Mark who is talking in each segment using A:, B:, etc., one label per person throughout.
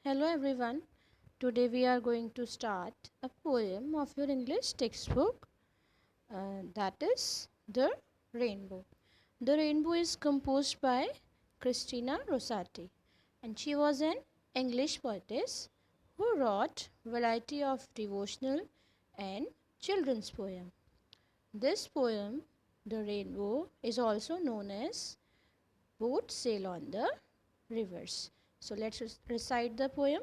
A: Hello everyone. Today we are going to start a poem of your English textbook that is The Rainbow. The Rainbow is composed by Christina Rossetti and she was an English poetess who wrote variety of devotional and children's poem. This poem, The Rainbow, is also known as Boats Sail on the Rivers. So let's recite the poem.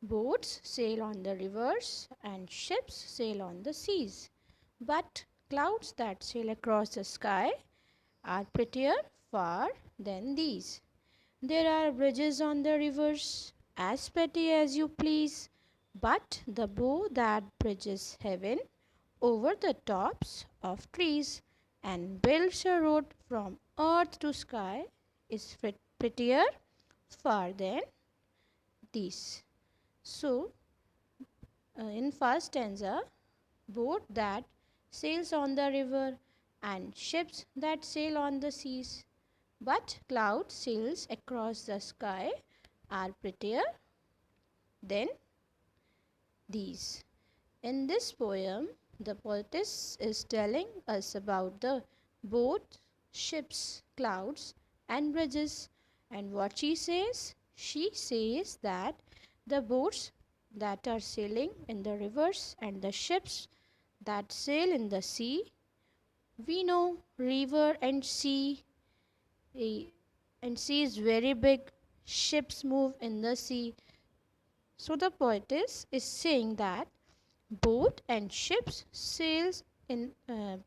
A: Boats sail on the rivers and ships sail on the seas. But clouds that sail across the sky are prettier far than these. There are bridges on the rivers, as pretty as you please. But the bow that bridges heaven over the tops of trees and builds a road from earth to sky is prettier far than these. So, in first stanza, boat that sails on the river and ships that sail on the seas, but cloud sails across the sky are prettier than these. In this poem, the poetess is telling us about the boat, ships, clouds, and bridges. And what she says that the boats that are sailing in the rivers and the ships that sail in the sea. We know river and sea is very big. Ships move in the sea. So the poetess is saying that boat and ships sails in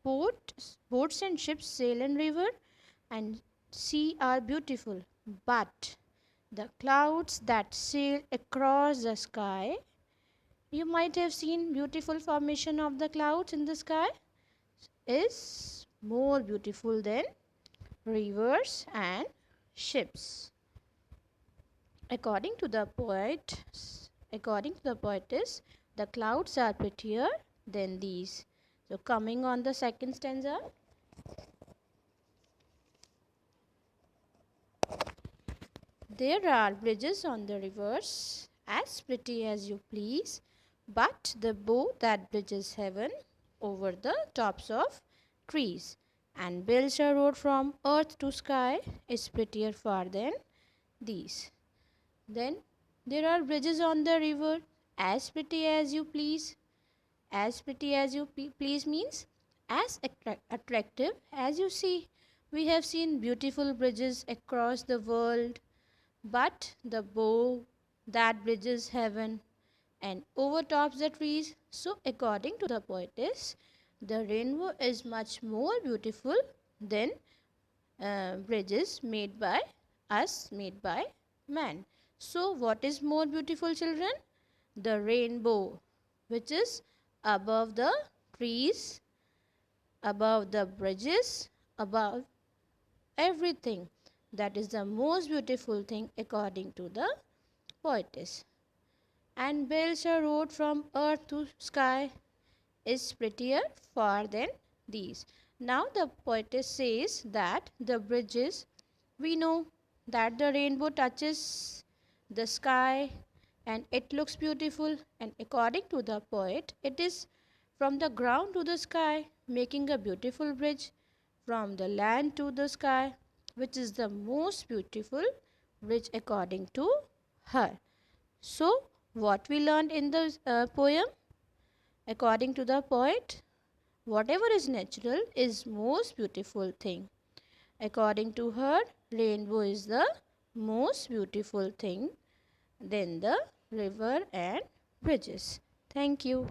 A: boats and ships sail in river and sea are beautiful, but the clouds that sail across the sky, you might have seen beautiful formation of the clouds in the sky, is more beautiful than rivers and ships. According to the poetess, the clouds are prettier than these. So coming on the second stanza. There are bridges on the rivers, as pretty as you please, but the bow that bridges heaven over the tops of trees and builds a road from earth to sky is prettier far than these. Then there are bridges on the river, as pretty as you please. As pretty as you please means as attractive as you see. We have seen beautiful bridges across the world, but the bow that bridges heaven and overtops the trees. So according to the poetess, the rainbow is much more beautiful than bridges made by man. So what is more beautiful, children? The rainbow, which is above the trees, above the bridges, above everything. That is the most beautiful thing according to the poetess. And builds a road from earth to sky is prettier far than these. Now the poetess says that the bridges, we know that the rainbow touches the sky and it looks beautiful, and according to the poet, it is from the ground to the sky, making a beautiful bridge from the land to the sky, which is the most beautiful bridge according to her. So what we learned in the poem? According to the poet, whatever is natural is most beautiful thing. According to her, rainbow is the most beautiful thing than the river and bridges. Thank you.